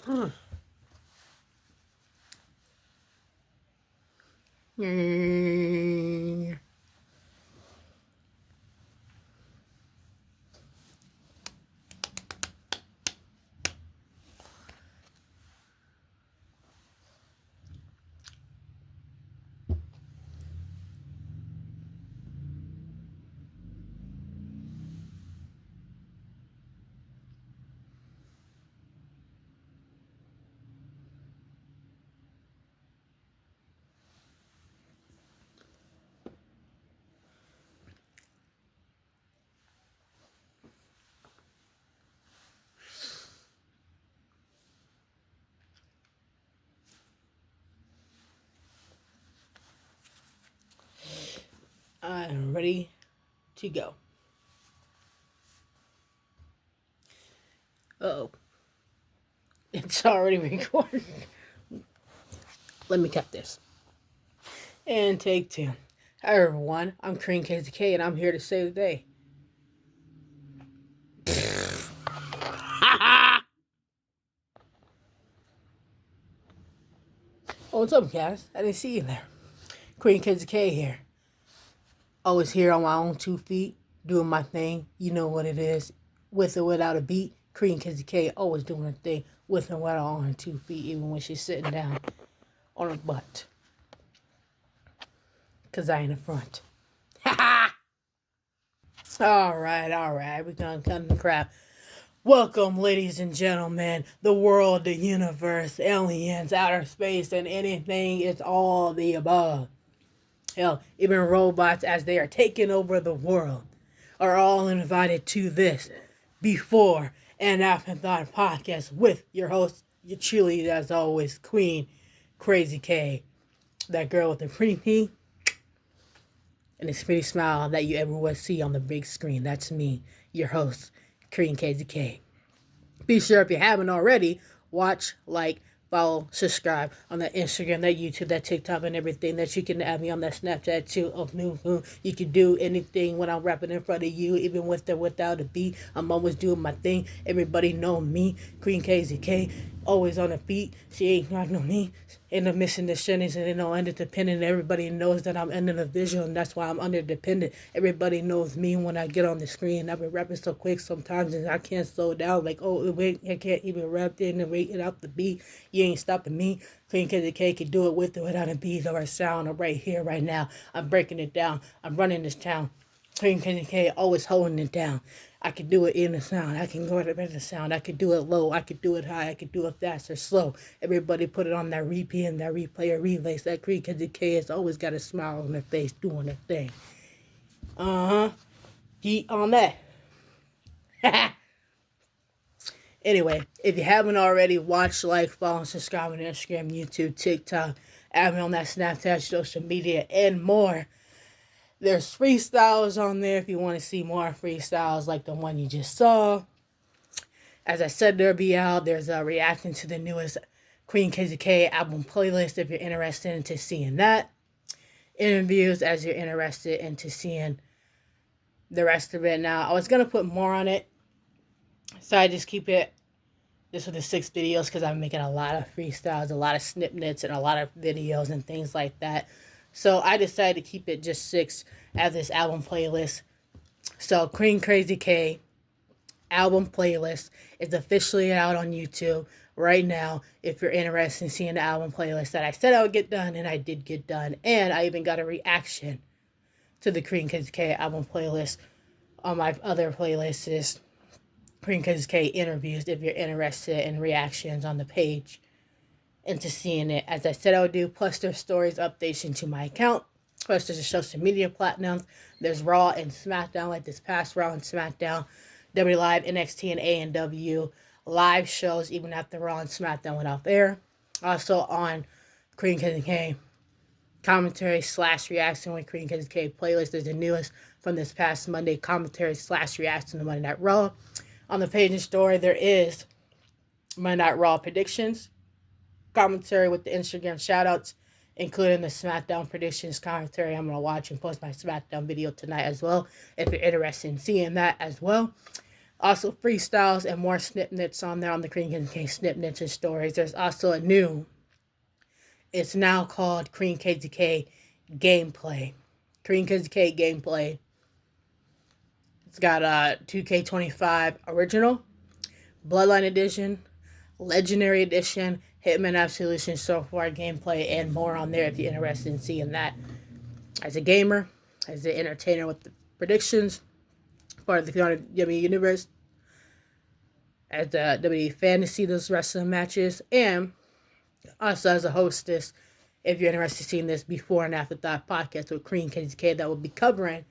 I'm ready to go. Uh-oh. It's already recorded. Let me cut this. And take two. Hi everyone, I'm Krazy, and I'm here to save the day. Oh, what's up, guys? I didn't see you there. Krazy here. Always here on my own 2 feet, doing my thing. You know what it is. With or without a beat, Krazy always doing her thing with or without on her 2 feet, even when she's sitting down on her butt. Cause I ain't in front. Alright. We're gonna cut the crap. Welcome, ladies and gentlemen. The world, the universe, aliens, outer space, and anything is all the above. Hell, even robots, as they are taking over the world, are all invited to this before and after thought podcast with your host, your truly, as always, Queen Krazy K. That girl with the pretty pee and the pretty smile that you ever would see on the big screen. That's me, your host, Queen Krazy K. Be sure, if you haven't already, watch, like, follow, subscribe on that Instagram, that YouTube, that TikTok, and everything. That you can add me on that Snapchat too. Of new, you can do anything when I'm rapping in front of you, even with or without a beat. I'm always doing my thing. Everybody know me, Queen KZK, always on the feet. She ain't got no me. Ain't no missing the sentence, and ain't no interdependent. Everybody knows that I'm under the visual, and that's why I'm underdependent. Everybody knows me when I get on the screen. I've been rapping so quick sometimes, and I can't slow down. Like, oh, wait, I can't even rap in and wait it out the beat. You ain't stopping me. Queen KZK can do it with or without a beat or a sound, or right here, right now. I'm breaking it down. I'm running this town. Queen KZK always holding it down. I can do it in the sound. I can go at the sound. I can do it low. I can do it high. I can do it fast or slow. Everybody put it on that repeat and that replay or relay. That Queen KZK has always got a smile on their face doing their thing. Heat on that. Anyway, if you haven't already, watch, like, follow, and subscribe on Instagram, YouTube, TikTok, add me on that Snapchat, social media, and more. There's freestyles on there if you want to see more freestyles like the one you just saw. As I said, there'll be out. There's a reacting to the newest Queen KZK album playlist if you're interested into seeing that. Interviews as you're interested into seeing the rest of it. Now, I was going to put more on it, so I just keep it. This was the 6 videos because I'm making a lot of freestyles, a lot of snippets, and a lot of videos and things like that. So I decided to keep it just 6 as this album playlist. So Queen Krazy K album playlist is officially out on YouTube right now. If you're interested in seeing the album playlist that I said I would get done, and I did get done. And I even got a reaction to the Queen Krazy K album playlist on my other playlists. Queen Krazy K interviews if you're interested in reactions on the page into seeing it, as I said I would do. Plus there's stories, updates into my account. Plus there's a social media platinums. There's Raw and SmackDown, like this past Raw and SmackDown, W Live, NXT, and A&W live shows even after Raw and SmackDown went off air. Also on Queen Krazy K commentary / reaction with Queen Krazy K playlist. There's the newest from this past Monday, commentary / reaction to Monday Night Raw. On the page and story, there is Monday Night Raw predictions, commentary with the Instagram shoutouts, including the SmackDown predictions commentary. I'm going to watch and post my SmackDown video tonight as well, if you're interested in seeing that as well. Also, freestyles and more snippets on there on the Cream KZK snippets and stories. There's also a new, it's now called Cream KZK Gameplay. Cream KZK Gameplay. It's got a 2K25 Original, Bloodline Edition, Legendary Edition, Hitman Absolution, so far gameplay, and more on there if you're interested in seeing that. As a gamer, as an entertainer with the predictions, part of the WWE Universe, as a WWE fan to see those wrestling matches, and also as a hostess, if you're interested in seeing this before and after that podcast with Cream KZK that will be covering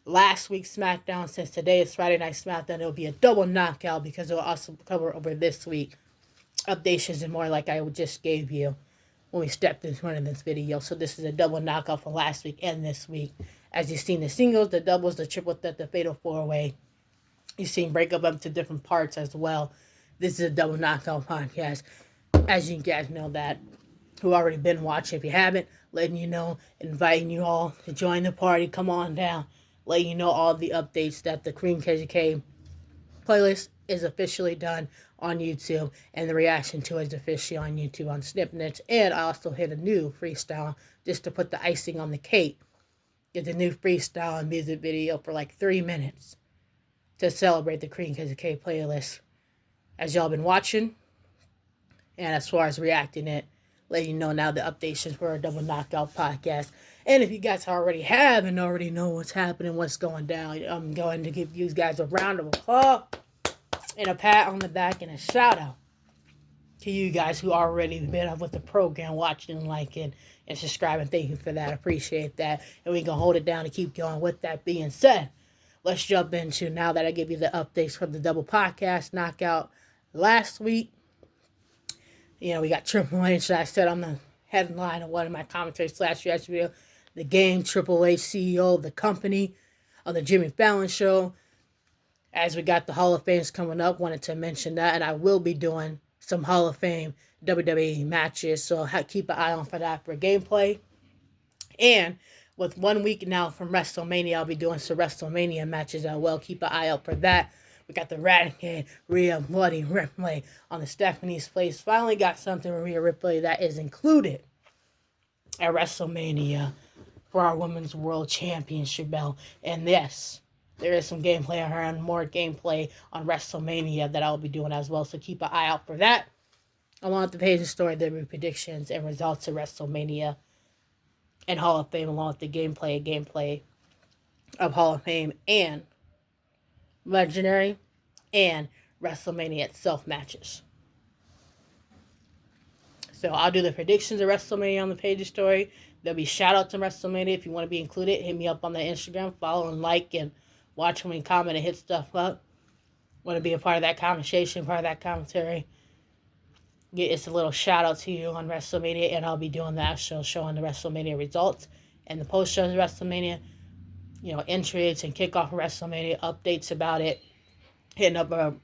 last week's SmackDown. Since today is Friday Night SmackDown, it'll be a double knockout because it'll also cover over this week updates and more like I just gave you when we stepped in front of this video. So this is a double knockout for last week and this week. As you've seen the singles, the doubles, the triple threat, the fatal four-way. You've seen breakup up to different parts as well. This is a double knockout podcast. As you guys know that, who already been watching. If you haven't, letting you know, inviting you all to join the party. Come on down. Letting you know all the updates that the Cream KZK playlist is officially done on YouTube, and the reaction to it is officially on YouTube on Snippets. And I also hit a new freestyle just to put the icing on the cake. Get the new freestyle and music video for like 3 minutes to celebrate the Cream KZK playlist. As y'all been watching, and as far as reacting it, letting you know now the updates for a double knockout podcast. And if you guys already have and already know what's happening, what's going down, I'm going to give you guys a round of applause and a pat on the back and a shout out to you guys who already been up with the program, watching, liking, and subscribing. Thank you for that. Appreciate that. And we can hold it down and keep going. With that being said, let's jump into, now that I give you the updates from the double podcast knockout last week. You know, we got Triple H, I said on the headline of one of my commentary / reaction video, the game, Triple H, CEO of the company, on the Jimmy Fallon show. As we got the Hall of Fames coming up, wanted to mention that, and I will be doing some Hall of Fame WWE matches, so keep an eye on for that for gameplay. And with 1 week now from WrestleMania, I'll be doing some WrestleMania matches as well. Keep an eye out for that. We got the Radical Rhea Bloody Ripley on the Stephanie's Place. Finally got something with Rhea Ripley that is included at WrestleMania for our Women's World Championship belt. And yes, there is some gameplay on her and more gameplay on WrestleMania that I'll be doing as well. So keep an eye out for that. Along with the page of story, there will be predictions and results of WrestleMania and Hall of Fame, along with the gameplay of Hall of Fame and Legendary and WrestleMania itself matches. So I'll do the predictions of WrestleMania on the page of story. There'll be shout outs to WrestleMania. If you want to be included, hit me up on the Instagram, follow and like and watch me, comment and hit stuff up. Want to be a part of that conversation, part of that commentary. It's a little shout out to you on WrestleMania, and I'll be doing the actual show on the WrestleMania results and the post shows of WrestleMania. You know, entries and kickoff of WrestleMania, updates about it, hitting up a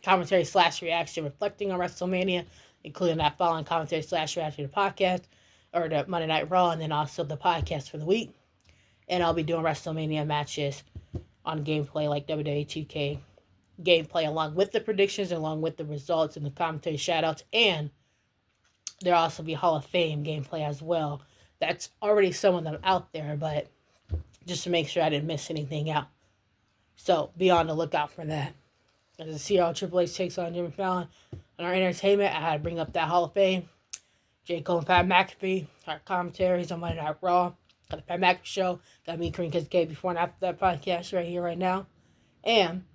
commentary / reaction reflecting on WrestleMania, including that following commentary / reaction to the podcast, or the Monday Night Raw, and then also the podcast for the week. And I'll be doing WrestleMania matches on gameplay like WWE 2K gameplay, along with the predictions, along with the results and the commentary shoutouts. And there'll also be Hall of Fame gameplay as well. That's already some of them out there, but just to make sure I didn't miss anything out. So be on the lookout for that. As the CRO Triple H takes on Jimmy Fallon on our entertainment, I had to bring up that Hall of Fame. J. Cole and Pat McAfee, our commentaries on Monday Night Raw. Got the Pat McAfee show. Got me, Cream KZK, before and after that podcast right here, right now. And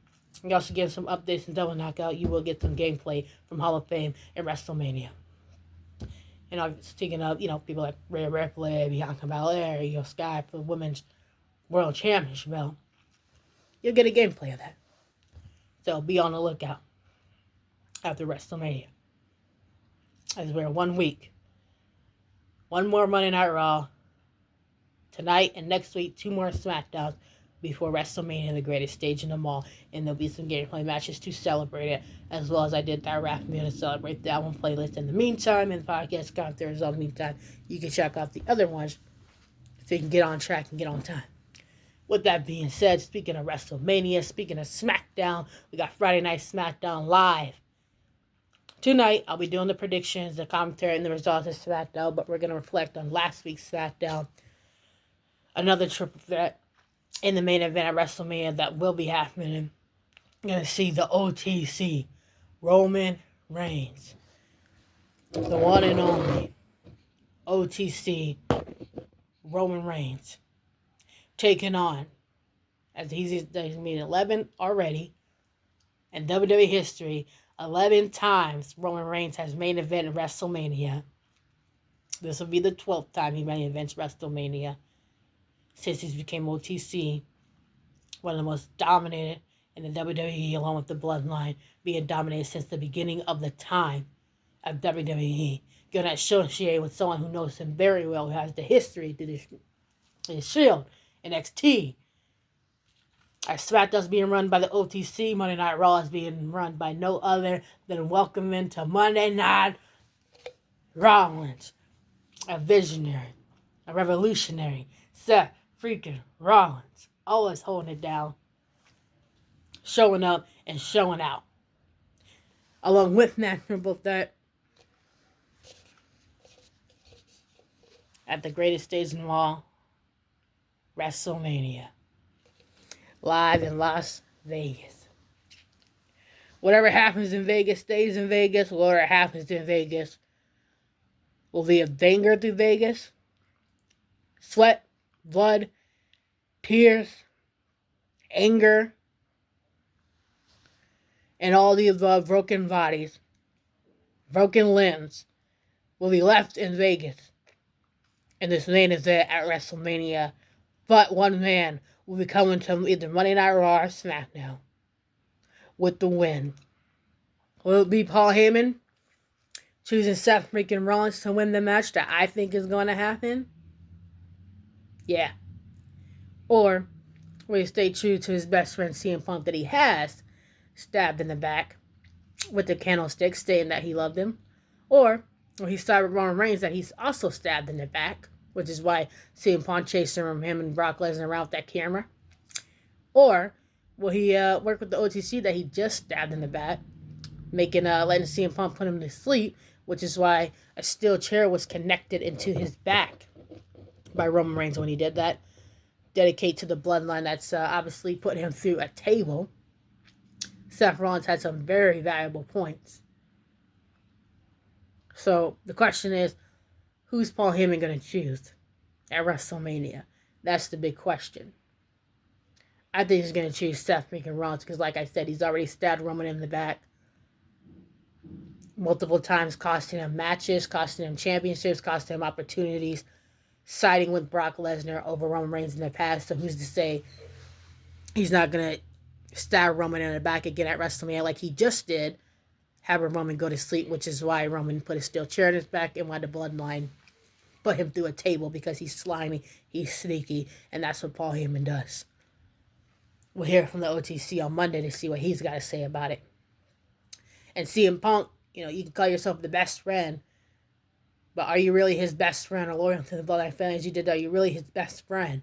you also get some updates and double knockout. You will get some gameplay from Hall of Fame and WrestleMania. And I'm speaking of, people like Rhea Ripley, Bianca Belair, Io Sky for the Women's World Championship belt. You'll get a gameplay of that. So be on the lookout after WrestleMania. As we're 1 week. One more Monday Night Raw. Tonight and next week, 2 more SmackDowns before WrestleMania, the greatest stage in them all. And there'll be some gameplay matches to celebrate it, as well as I did that rap video to celebrate that one playlist. In the meantime, in the podcast commentaries, in the meantime, you can check out the other ones so you can get on track and get on time. With that being said, speaking of WrestleMania, speaking of SmackDown, we got Friday Night SmackDown live. Tonight, I'll be doing the predictions, the commentary, and the results of SmackDown, but we're going to reflect on last week's SmackDown. Another triple threat in the main event at WrestleMania that will be happening. You're going to see the OTC, Roman Reigns, the one and only OTC, Roman Reigns, taking on, as he's made 11 already, in WWE history, 11 times Roman Reigns has main event in WrestleMania. This will be the 12th time he main events WrestleMania since he became OTC, one of the most dominated in the WWE, along with the Bloodline, being dominated since the beginning of the time of WWE. Going to associate with someone who knows him very well, who has the history to his Shield, NXT. SmackDown's being run by the OTC. Monday Night Raw is being run by no other than welcoming to Monday Night Rollins, a visionary, a revolutionary, Seth freaking Rollins, always holding it down, showing up and showing out. Along with that triple threat, at the greatest stage in all, WrestleMania, live in Las Vegas. Whatever happens in Vegas stays in Vegas. Whatever happens in Vegas will be a banger through Vegas. Sweat, blood, tears, anger, and all the above broken bodies, broken limbs will be left in Vegas in this main event at WrestleMania. But one man will be coming to either Monday Night Raw or SmackDown with the win. Will it be Paul Heyman choosing Seth freaking Rollins to win the match that I think is going to happen? Yeah. Or will he stay true to his best friend CM Punk that he has stabbed in the back with the candlestick, stating that he loved him? Or will he side with Roman Reigns that he's also stabbed in the back, which is why CM Punk chasing him and Brock Lesnar around with that camera? Or will he work with the OTC that he just stabbed in the back, letting CM Punk put him to sleep, which is why a steel chair was connected into his back by Roman Reigns when he did that. Dedicate to the bloodline that's obviously put him through a table. Seth Rollins had some very valuable points. So the question is, who's Paul Heyman going to choose at WrestleMania? That's the big question. I think he's going to choose Seth freaking Rollins because, like I said, he's already stabbed Roman in the back multiple times, costing him matches, costing him championships, costing him opportunities, siding with Brock Lesnar over Roman Reigns in the past. So who's to say he's not going to stab Roman in the back again at WrestleMania like he just did, having Roman go to sleep, which is why Roman put a steel chair in his back and why the bloodline put him through a table, because he's slimy, he's sneaky, and that's what Paul Heyman does. We'll hear from the OTC on Monday to see what he's got to say about it. And CM Punk, you can call yourself the best friend, but are you really his best friend or loyal to the Bloodline family as you did? Are you really his best friend?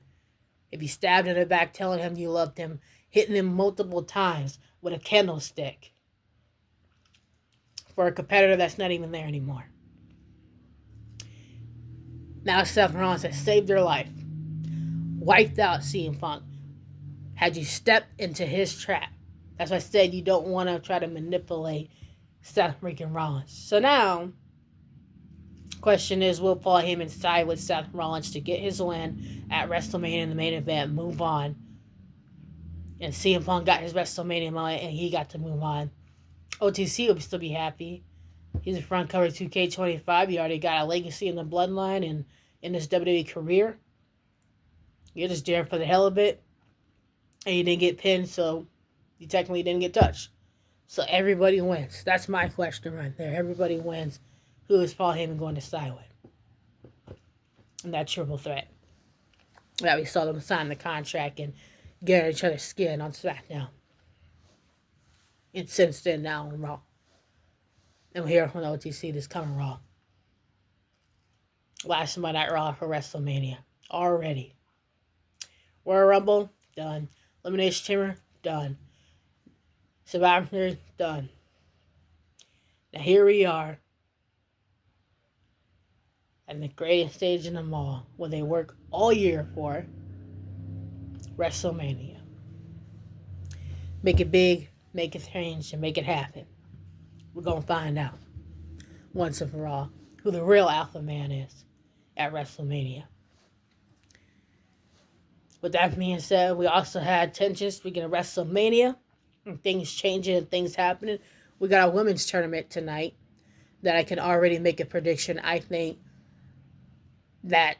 If you stabbed in the back telling him you loved him, hitting him multiple times with a candlestick for a competitor that's not even there anymore. Now Seth Rollins has saved their life, wiped out CM Punk, had you stepped into his trap. That's why I said you don't want to try to manipulate Seth freaking Rollins. So now, question is, will Paul Heyman side with Seth Rollins to get his win at WrestleMania in the main event, move on? And CM Punk got his WrestleMania moment and he got to move on. OTC will still be happy. He's a front cover 2K25. He already got a legacy in the bloodline and in his WWE career. You're just there for the hell of it. And you didn't get pinned, so you technically didn't get touched. So everybody wins. That's my question right there. Everybody wins. Who is Paul Heyman going to side with? And that triple threat that we saw them sign the contract and get on each other's skin on SmackDown. And since then now on Raw. And we'll hear from the OTC this coming Raw. Last Monday Night Raw for WrestleMania. Already. Royal Rumble, done. Elimination Chamber, done. Survivor Series, done. Now here we are at the greatest stage in them all, what they work all year for, WrestleMania. Make it big, make it change, and make it happen. We're going to find out once and for all who the real alpha man is at WrestleMania. With that being said, we also had tension speaking of WrestleMania and things changing and things happening. We got a women's tournament tonight that I can already make a prediction. I think that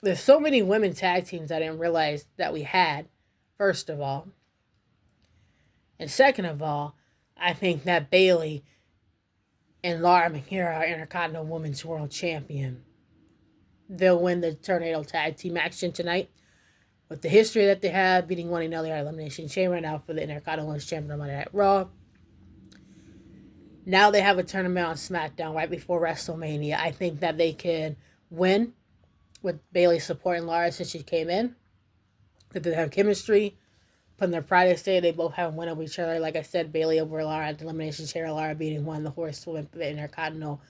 there's so many women tag teams I didn't realize that we had, first of all. And second of all, I think that Bayley and Laura McIntyre are Intercontinental Women's World Champion. They'll win the Tornado Tag Team action tonight. With the history that they have, beating one another at Elimination Chamber, now for the Intercontinental Women's Champion on Monday Night Raw. Now they have a tournament on SmackDown right before WrestleMania. I think that they can win with Bayley supporting Laura since she came in. That they have chemistry. Putting their pride aside, they both have a win over each other. Like I said, Bayley over Laura at the Elimination Chamber. Laura beating one of the horsewomen for the Intercontinental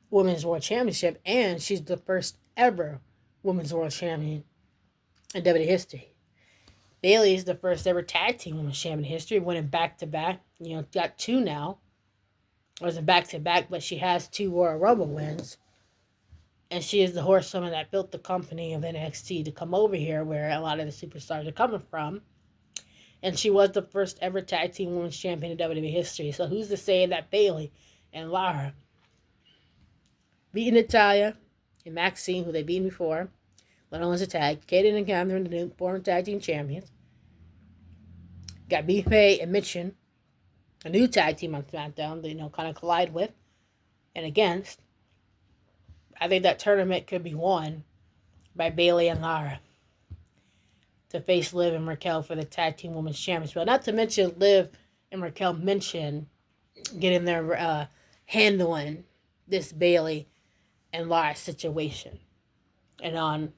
Women's World Championship. And she's the first ever Women's World Champion in WWE history. Bayley is the first ever tag team women's champion in history, winning back-to-back. Got two now. It wasn't back-to-back, but she has 2 Royal Rumble wins. And she is the horsewoman that built the company of NXT to come over here where a lot of the superstars are coming from. And she was the first ever tag team women's champion in WWE history. So who's to say that Bayley and Lara beating Natalya and Maxine, who they beat before, let alone as a tag, Kaden and Cameron, the new former tag team champions, got Beefy and Mitchin, a new tag team on SmackDown, they kind of collide with and against. I think that tournament could be won by Bayley and Lara to face Liv and Raquel for the tag team women's championship. Not to mention Liv and Raquel mention getting their handling this Bayley and Lara situation. And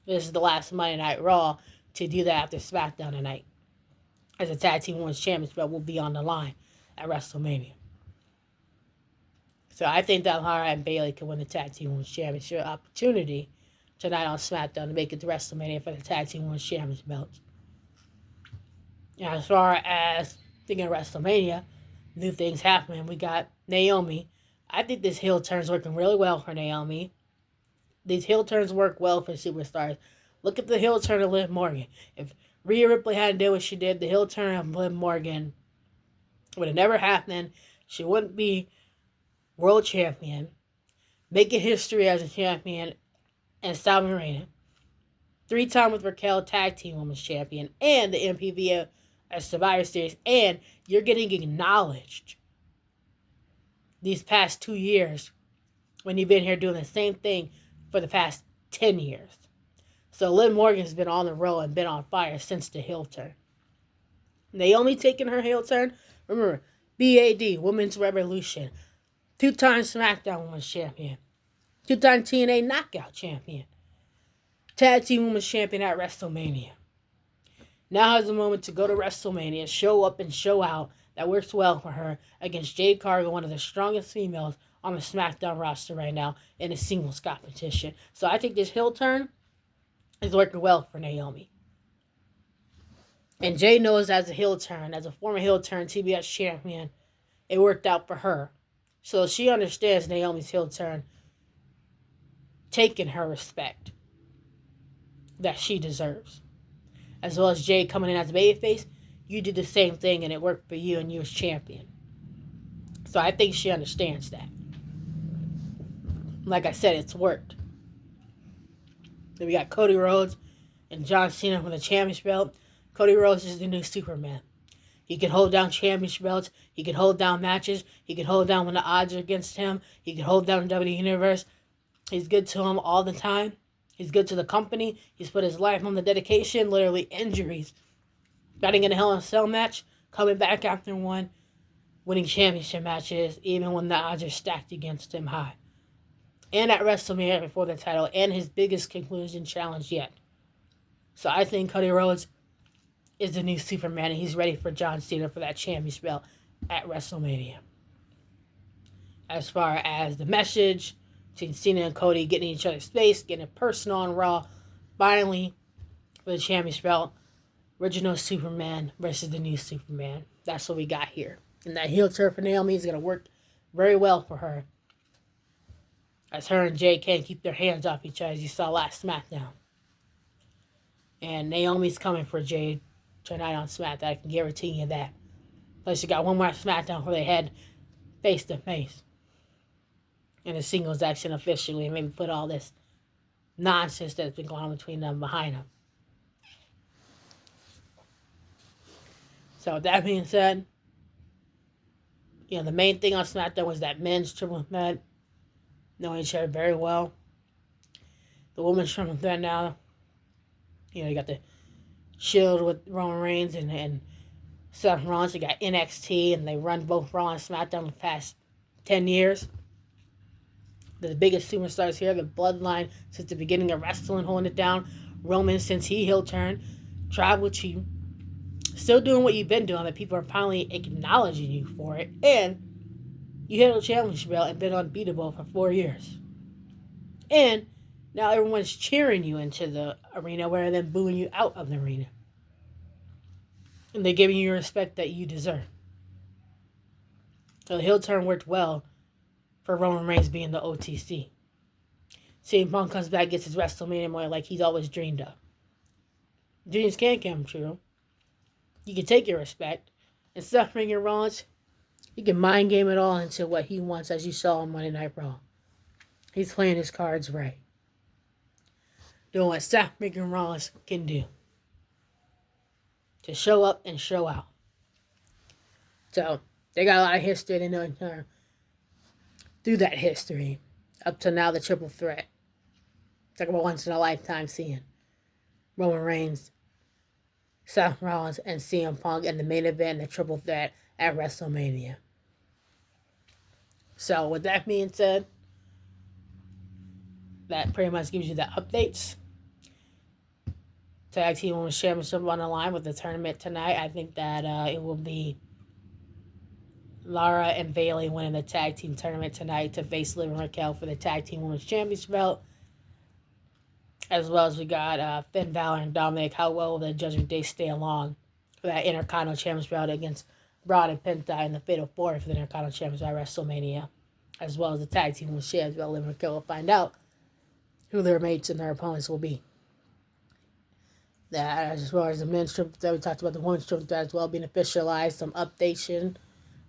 this is the last Monday Night Raw to do that after SmackDown tonight. As a tag team women's championship will be on the line at WrestleMania. So I think that Lara and Bayley can win the tag team women's championship opportunity tonight on SmackDown to make it to WrestleMania for the tag team women's championship belts. Now, as far as thinking of WrestleMania, new things happening. We got Naomi. I think this heel turn's working really well for Naomi. These heel turns work well for superstars. Look at the heel turn of Liv Morgan. If Rhea Ripley hadn't did what she did, the heel turn of Liv Morgan would have never happened. She wouldn't be world champion, making history as a champion, and Salma Reina. 3-time with Raquel tag team women's champion, and the MPV as Survivor Series, and you're getting acknowledged these past 2 years when you've been here doing the same thing for the past 10 years. So Liv Morgan's been on the roll and been on fire since the heel turn. Naomi taking her heel turn. Remember, BAD, Women's Revolution. 2-time SmackDown Women's Champion. 2-time TNA Knockout Champion. Tag Team Women's Champion at WrestleMania. Now has a moment to go to WrestleMania, show up and show out. That works well for her against Jade Cargill, one of the strongest females on the SmackDown roster right now in a singles competition. So I think this heel turn is working well for Naomi. And Jay knows as a heel turn, as a former heel turn TBS champion, it worked out for her. So she understands Naomi's heel turn taking her respect that she deserves. As well as Jay coming in as a babyface, you did the same thing and it worked for you and you was champion. So I think she understands that. Like I said, it's worked. Then we got Cody Rhodes and John Cena for the championship belt. Cody Rhodes is the new Superman. He can hold down championship belts. He can hold down matches. He can hold down when the odds are against him. He can hold down the WWE Universe. He's good to him all the time. He's good to the company. He's put his life on the dedication, literally injuries. Batting in a Hell in a Cell match, coming back after one, winning championship matches, even when the odds are stacked against him high. and at WrestleMania for the title, and his biggest conclusion challenge yet. So I think Cody Rhodes is the new Superman, and he's ready for John Cena for that championship belt at WrestleMania. As far as the message between Cena and Cody getting in each other's face, getting personal on Raw, finally for the championship belt, original Superman versus the new Superman. That's what we got here. And that heel turn for Naomi is going to work very well for her, as her and Jay can't keep their hands off each other, as you saw last SmackDown. And Naomi's coming for Jay tonight on SmackDown. I can guarantee you that. Plus, you got one more SmackDown where they head face to face in a singles action officially, and maybe put all this nonsense that's been going on between them behind them. So with that being said, the main thing on SmackDown was that men's triple threat, knowing each other very well. The women's triple threat now, you got the Shield with Roman Reigns and Seth Rollins. You got NXT, and they run both Raw and SmackDown the past 10 years. The biggest superstars here, the Bloodline since the beginning of wrestling holding it down. Roman since he heel turned, Tribal Chief. Still doing what you've been doing, but people are finally acknowledging you for it. And you held a championship belt and been unbeatable for 4 years. And now everyone's cheering you into the arena rather than booing you out of the arena. And they're giving you respect that you deserve. So the heel turn worked well for Roman Reigns being the OTC. CM Punk comes back, gets his WrestleMania moment like he's always dreamed of. Dreams can come true. You can take your respect. And Seth Rollins, he can mind game it all into what he wants, as you saw on Monday Night Raw. He's playing his cards right. Doing what Seth Rollins can do. To show up and show out. So, they got a lot of history. They know through that history. Up to now, the triple threat. Talk about once in a lifetime seeing Roman Reigns, Seth Rollins, and CM Punk in the main event, the triple threat at WrestleMania. So, with that being said, that pretty much gives you the updates. Tag Team Women's Championship on the line with the tournament tonight. I think that it will be Lara and Bayley winning the Tag Team Tournament tonight to face Liv and Raquel for the Tag Team Women's Championship belt. As well as we got Finn Balor and Dominic. How well will the Judgment Day stay along for that Intercontinental Championship belt against Braun and Penta in the Fatal 4 for the Intercontinental Championship at WrestleMania. As well as the Tag Team Women's Championship belt. Liv and Raquel will find out who their mates and their opponents will be. That, as well as the men's triple threat, we talked about the women's triple threat as well being officialized, some updates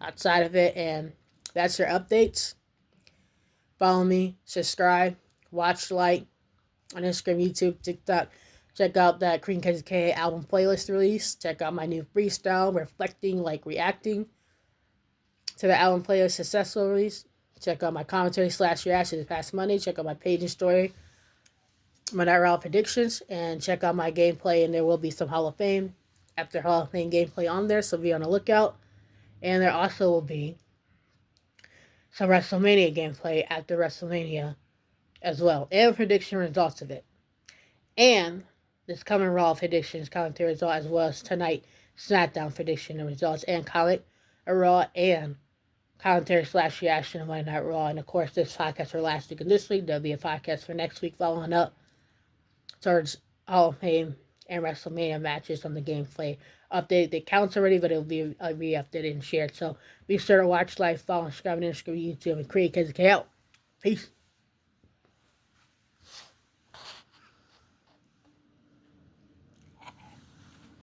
outside of it, and that's your updates. Follow me, subscribe, watch, like on Instagram, YouTube, TikTok. Check out that Krazy K album playlist release. Check out my new freestyle, reflecting, reacting to the album playlist successful release. Check out my commentary / reaction this past Monday. Check out my page and story, my Night Raw predictions, and check out my gameplay, and there will be some Hall of Fame after Hall of Fame gameplay on there, so be on the lookout. And there also will be some WrestleMania gameplay after WrestleMania as well, and prediction results of it. And this coming Raw predictions, commentary result, as well as tonight SmackDown prediction and results, and comment a Raw and commentary / reaction of my Night Raw. And of course, this podcast for last week and this week. There'll be a podcast for next week following up towards Hall of Fame and WrestleMania matches on the gameplay update. It counts already, but it'll be re-updated and shared. So be sure to watch, like, follow, subscribe, and Instagram, YouTube, and create KZK out. Peace.